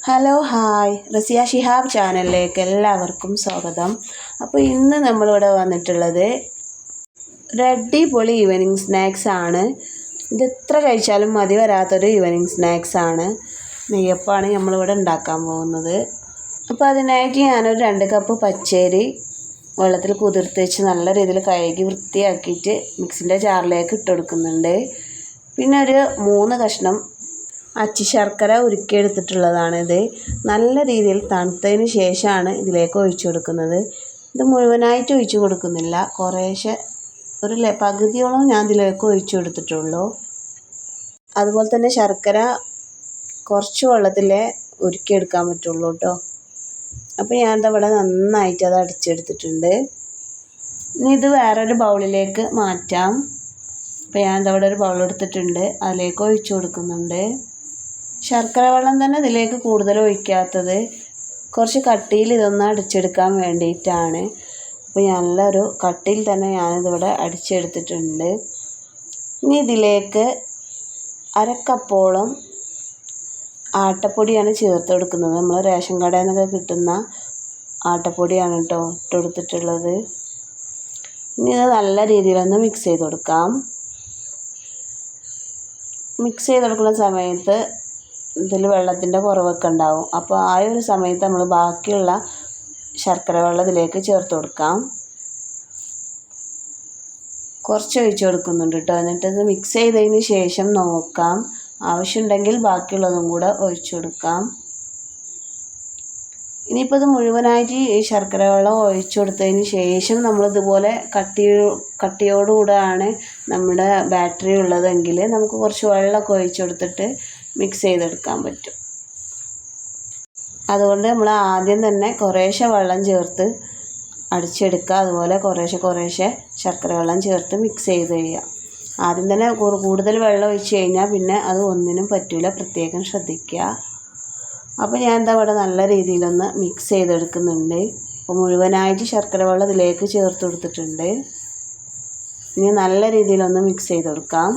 Hello hi Raziya Shihab ചാനലിലേക്ക് എല്ലാവർക്കും സ്വാഗതം. അപ്പോൾ ഇന്ന് നമ്മളിവിടെ വന്നിട്ടുള്ളത് ഒരു അടിപൊളി ഈവനിങ് സ്നാക്സ് ആണ്. ഇത് എത്ര കഴിച്ചാലും മതി വരാത്തൊരു ഈവനിങ് സ്നാക്സ് ആണ്. നെയ്യപ്പമാണ് നമ്മളിവിടെ ഉണ്ടാക്കാൻ പോകുന്നത്. അപ്പോൾ അതിനായിട്ട് ഞാനൊരു 2 കപ്പ് പച്ചരി വെള്ളത്തിൽ കുതിർത്ത് വെച്ച് നല്ല രീതിയിൽ കഴുകി വൃത്തിയാക്കിയിട്ട് മിക്സിൻ്റെ ജാറിലേക്ക് ഇട്ട് കൊടുക്കുന്നുണ്ട്. പിന്നെ ഒരു 3 കഷ്ണം അച്ചി ശർക്കര ഉരുക്കിയെടുത്തിട്ടുള്ളതാണിത്. നല്ല രീതിയിൽ തണുത്തതിന് ശേഷമാണ് ഇതിലേക്ക് ഒഴിച്ചു കൊടുക്കുന്നത്. ഇത് മുഴുവനായിട്ട് ഒഴിച്ചു കൊടുക്കുന്നില്ല, കുറേശ്ശെ ഒരു പകുതിയോളം ഞാൻ ഇതിലേക്ക് ഒഴിച്ചു കൊടുത്തിട്ടുള്ളൂ. അതുപോലെ തന്നെ ശർക്കര കുറച്ച് വെള്ളത്തിലേ ഉരുക്കിയെടുക്കാൻ പറ്റുള്ളൂ കേട്ടോ. അപ്പോൾ ഞാനിവിടെ നന്നായിട്ട് അത് അടിച്ചെടുത്തിട്ടുണ്ട്. ഇനി ഇത് വേറൊരു ബൗളിലേക്ക് മാറ്റാം. അപ്പോൾ ഞാനിവിടെ ഒരു ബൗൾ എടുത്തിട്ടുണ്ട്, അതിലേക്ക് ഒഴിച്ചു കൊടുക്കുന്നുണ്ട്. ശർക്കര വെള്ളം തന്നെ ഇതിലേക്ക് കൂടുതൽ ഒഴിക്കാത്തത് കുറച്ച് കട്ടിയിൽ ഇതൊന്ന് അടിച്ചെടുക്കാൻ വേണ്ടിയിട്ടാണ്. അപ്പോൾ നല്ലൊരു കട്ടിയിൽ തന്നെ ഞാനിതിവിടെ അടിച്ചെടുത്തിട്ടുണ്ട്. ഇനി ഇതിലേക്ക് 1/2 കപ്പോളം ആട്ടപ്പൊടിയാണ് ചേർത്ത് കൊടുക്കുന്നത്. നമ്മൾ റേഷൻ കടയിൽ നിന്നൊക്കെ കിട്ടുന്ന ആട്ടപ്പൊടിയാണ് കേട്ടോ ഇട്ട് കൊടുത്തിട്ടുള്ളത്. ഇനി ഇത് നല്ല രീതിയിലൊന്ന് മിക്സ് ചെയ്ത് കൊടുക്കാം. മിക്സ് ചെയ്ത് കൊടുക്കുന്ന സമയത്ത് ഇതിൽ വെള്ളത്തിൻ്റെ കുറവൊക്കെ ഉണ്ടാവും. അപ്പോൾ ആ ഒരു സമയത്ത് നമ്മൾ ബാക്കിയുള്ള ശർക്കര വെള്ളം ഇതിലേക്ക് ചേർത്ത് കൊടുക്കാം. കുറച്ച് ഒഴിച്ച് കൊടുക്കുന്നുണ്ട് കേട്ടോ. എന്നിട്ട് ഇത് മിക്സ് ചെയ്തതിന് ശേഷം നോക്കാം, ആവശ്യമുണ്ടെങ്കിൽ ബാക്കിയുള്ളതും കൂടെ ഒഴിച്ചു കൊടുക്കാം. ഇനിയിപ്പോൾ ഇത് മുഴുവനായിട്ട് ഈ ശർക്കര വെള്ളം ഒഴിച്ചു കൊടുത്തതിന് ശേഷം നമ്മളിതുപോലെ കട്ടിയോടുകൂടെയാണ് നമ്മുടെ ബാറ്ററി ഉള്ളതെങ്കിൽ നമുക്ക് കുറച്ച് വെള്ളമൊക്കെ ഒഴിച്ചു കൊടുത്തിട്ട് മിക്സ് ചെയ്തെടുക്കാൻ പറ്റും. അതുകൊണ്ട് നമ്മൾ ആദ്യം തന്നെ കുറേശ്ശെ വെള്ളം ചേർത്ത് അടിച്ചെടുക്കുക. അതുപോലെ കുറേശ്ശെ ശർക്കര വെള്ളം ചേർത്ത് മിക്സ് ചെയ്ത് ചെയ്യുക. ആദ്യം തന്നെ കൂടുതൽ വെള്ളം ഒഴിച്ച് കഴിഞ്ഞാൽ പിന്നെ അത് ഒന്നിനും പറ്റില്ല, പ്രത്യേകം ശ്രദ്ധിക്കുക. അപ്പോൾ ഞാൻ ഇവിടെ നല്ല രീതിയിലൊന്ന് മിക്സ് ചെയ്തെടുക്കുന്നുണ്ട്. അപ്പോൾ മുഴുവനായിട്ട് ശർക്കര വെള്ളം ഇതിലേക്ക് ചേർത്ത് കൊടുത്തിട്ടുണ്ട്. ഇനി നല്ല രീതിയിലൊന്ന് മിക്സ് ചെയ്ത് കൊടുക്കാം.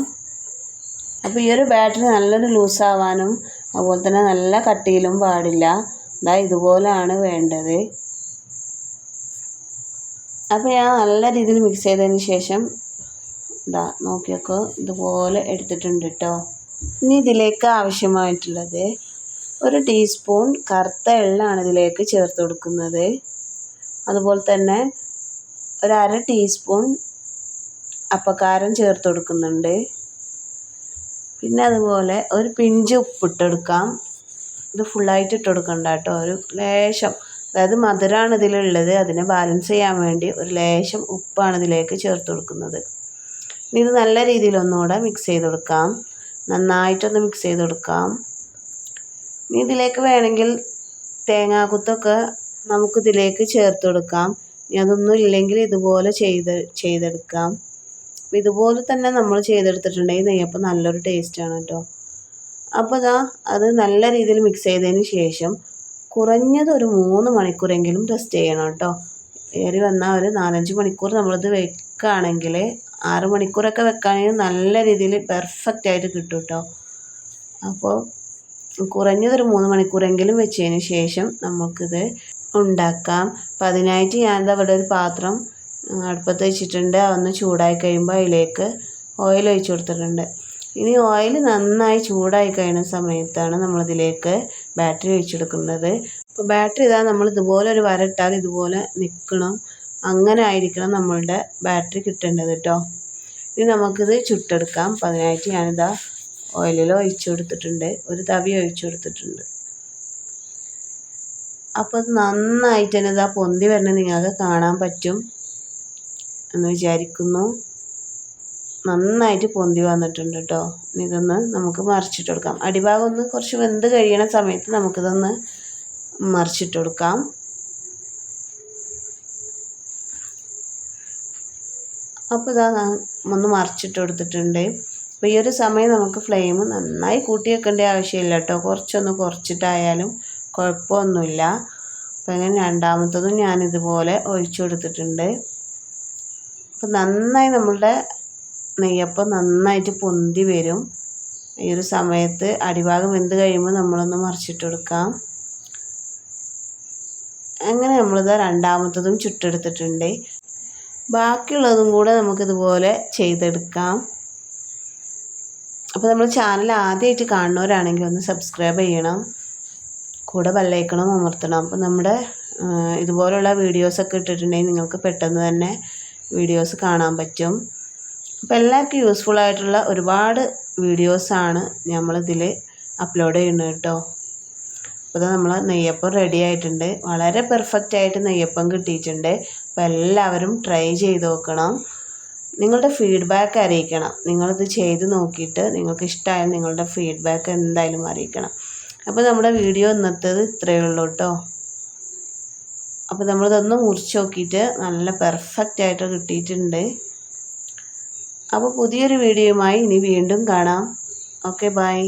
അപ്പോൾ ഈ ഒരു ബാറ്ററി നല്ലൊരു ലൂസാവാനും അതുപോലെ തന്നെ നല്ല കട്ടിയിലും പാടില്ല. ഇതുപോലെയാണ് വേണ്ടത്. അപ്പോൾ ഞാൻ നല്ല രീതിയിൽ മിക്സ് ചെയ്തതിന് ശേഷം നോക്കിയൊക്കെ ഇതുപോലെ എടുത്തിട്ടുണ്ട് കേട്ടോ. ഇനി ഇതിലേക്ക് ആവശ്യമായിട്ടുള്ളത് 1 ടീസ്പൂൺ കറുത്ത എള്ളാണ് ഇതിലേക്ക് ചേർത്ത് കൊടുക്കുന്നത്. അതുപോലെ തന്നെ ഒരു 1/2 ടീസ്പൂൺ അപ്പക്കാരം ചേർത്ത് കൊടുക്കുന്നുണ്ട്. പിന്നെ അതുപോലെ ഒരു പിഞ്ച് ഉപ്പിട്ടെടുക്കാം. ഇത് ഫുള്ളായിട്ട് ഇട്ട് കൊടുക്കണ്ട കേട്ടോ, ഒരു ലേശം, അതായത് മധുരമാണ് ഇതിലുള്ളത്, അതിനെ ബാലൻസ് ചെയ്യാൻ വേണ്ടി ഒരു ലേശം ഉപ്പാണ് ഇതിലേക്ക് ചേർത്ത് കൊടുക്കുന്നത്. ഇനി ഇത് നല്ല രീതിയിലൊന്നുകൂടെ മിക്സ് ചെയ്ത് കൊടുക്കാം. നന്നായിട്ടൊന്ന് മിക്സ് ചെയ്ത് കൊടുക്കാം. ഇനി ഇതിലേക്ക് വേണമെങ്കിൽ തേങ്ങാക്കുത്തൊക്കെ നമുക്കിതിലേക്ക് ചേർത്ത് കൊടുക്കാം. ഇനി അതൊന്നും ഇല്ലെങ്കിൽ ഇതുപോലെ ചെയ്തെടുക്കാം. അപ്പോൾ ഇതുപോലെ തന്നെ നമ്മൾ ചെയ്തെടുത്തിട്ടുണ്ടെങ്കിൽ നെയ്യപ്പം നല്ലൊരു ടേസ്റ്റാണ് കേട്ടോ. അപ്പോൾ അത് നല്ല രീതിയിൽ മിക്സ് ചെയ്തതിന് ശേഷം കുറഞ്ഞത് ഒരു 3 മണിക്കൂറെങ്കിലും റെസ്റ്റ് ചെയ്യണം കേട്ടോ. ഏറി വന്നാൽ ഒരു 4-5 മണിക്കൂർ നമ്മളിത് വെക്കുകയാണെങ്കിൽ 6 മണിക്കൂറൊക്കെ വെക്കുകയാണെങ്കിൽ നല്ല രീതിയിൽ പെർഫെക്റ്റ് ആയിട്ട് കിട്ടും കേട്ടോ. അപ്പോൾ കുറഞ്ഞതൊരു 3 മണിക്കൂറെങ്കിലും വെച്ചതിന് ശേഷം നമുക്കിത് ഉണ്ടാക്കാം. അപ്പോൾ അതിനായിട്ട് ഞാൻ ഇവിടെ ഒരു പാത്രം അടുപ്പത്ത് വെച്ചിട്ടുണ്ട്. അതൊന്ന് ചൂടായി കഴിയുമ്പോൾ അതിലേക്ക് ഓയിൽ ഒഴിച്ച് കൊടുത്തിട്ടുണ്ട്. ഇനി ഓയിൽ നന്നായി ചൂടായി കഴിയുന്ന സമയത്താണ് നമ്മളിതിലേക്ക് ബാറ്ററി ഒഴിച്ചെടുക്കുന്നത്. അപ്പോൾ ബാറ്ററി നമ്മൾ ഇതുപോലെ ഒരു വരട്ടാൽ ഇതുപോലെ നിൽക്കണം, അങ്ങനെ ആയിരിക്കണം നമ്മളുടെ ബാറ്ററി കിട്ടേണ്ടത് കേട്ടോ. ഇനി നമുക്കിത് ചുട്ടെടുക്കാം. അപ്പോൾ അതിനായിട്ട് ഞാനിതാ ഓയിലിൽ ഒഴിച്ചു കൊടുത്തിട്ടുണ്ട്, ഒരു തവി ഒഴിച്ചു കൊടുത്തിട്ടുണ്ട്. അപ്പോൾ അത് നന്നായിട്ട് തന്നെ പൊന്തി വരണത് നിങ്ങൾക്ക് കാണാൻ പറ്റും എന്ന് വിചാരിക്കുന്നു. നന്നായിട്ട് പൊന്തി വന്നിട്ടുണ്ട് കേട്ടോ. ഇതൊന്ന് നമുക്ക് മറിച്ചിട്ട് കൊടുക്കാം. അടിഭാഗം ഒന്ന് കുറച്ച് വെന്ത് കഴിയണ സമയത്ത് നമുക്കിതൊന്ന് മറിച്ചിട്ട് കൊടുക്കാം. അപ്പോൾ ഒന്ന് മറിച്ചിട്ട് കൊടുത്തിട്ടുണ്ട്. അപ്പോൾ ഈ ഒരു സമയം നമുക്ക് ഫ്ലെയിം നന്നായി കൂട്ടി വെക്കേണ്ട ആവശ്യമില്ല കേട്ടോ, കുറച്ചൊന്ന് കുറച്ചിട്ടായാലും കുഴപ്പമൊന്നുമില്ല. അപ്പോൾ അങ്ങനെ രണ്ടാമത്തതും ഞാനിതുപോലെ ഒഴിച്ചു കൊടുത്തിട്ടുണ്ട്. അപ്പോൾ നന്നായി നമ്മളുടെ നെയ്യപ്പം നന്നായിട്ട് പൊന്തി വരും. ഈ ഒരു സമയത്ത് അടിഭാഗം വെന്ത് കഴിയുമ്പോൾ നമ്മളൊന്ന് മറിച്ചിട്ട് കൊടുക്കാം. അങ്ങനെ നമ്മളിത് രണ്ടാമത്തതും ചുട്ടെടുത്തിട്ടുണ്ട്. ബാക്കിയുള്ളതും കൂടെ നമുക്കിതുപോലെ ചെയ്തെടുക്കാം. അപ്പോൾ നമ്മൾ ചാനൽ ആദ്യമായിട്ട് കാണുന്നവരാണെങ്കിൽ ഒന്ന് സബ്സ്ക്രൈബ് ചെയ്യണം, കൂടെ ബെല്ലൈക്കണും അമർത്തണം. അപ്പോൾ നമ്മുടെ ഇതുപോലുള്ള വീഡിയോസൊക്കെ ഇട്ടിട്ടുണ്ടെങ്കിൽ നിങ്ങൾക്ക് പെട്ടെന്ന് തന്നെ വീഡിയോസ് കാണാൻ പറ്റും. അപ്പോൾ എല്ലാവർക്കും യൂസ്ഫുള്ളായിട്ടുള്ള ഒരുപാട് വീഡിയോസാണ് നമ്മളിതിൽ അപ്ലോഡ് ചെയ്യുന്നത് കേട്ടോ. അപ്പോൾ നമ്മൾ നെയ്യപ്പം റെഡി ആയിട്ടുണ്ട്. വളരെ പെർഫെക്റ്റായിട്ട് നെയ്യപ്പം കിട്ടിയിട്ടുണ്ട്. അപ്പോൾ എല്ലാവരും ട്രൈ ചെയ്ത് നോക്കണം. നിങ്ങളുടെ ഫീഡ്ബാക്ക് അറിയിക്കണം. നിങ്ങളിത് ചെയ്ത് നോക്കിയിട്ട് നിങ്ങൾക്ക് ഇഷ്ടമായാൽ നിങ്ങളുടെ ഫീഡ്ബാക്ക് എന്തായാലും അറിയിക്കണം. അപ്പോൾ നമ്മുടെ വീഡിയോ ഇന്നത്തേത് ഇത്രയേ ഉള്ളൂ കേട്ടോ. അപ്പോൾ നമ്മളിതൊന്ന് മുറിച്ച് നോക്കിയിട്ട് നല്ല പെർഫെക്റ്റായിട്ട് കിട്ടിയിട്ടുണ്ട്. അപ്പോൾ പുതിയൊരു വീഡിയോയുമായി ഇനി വീണ്ടും കാണാം. Okay, by.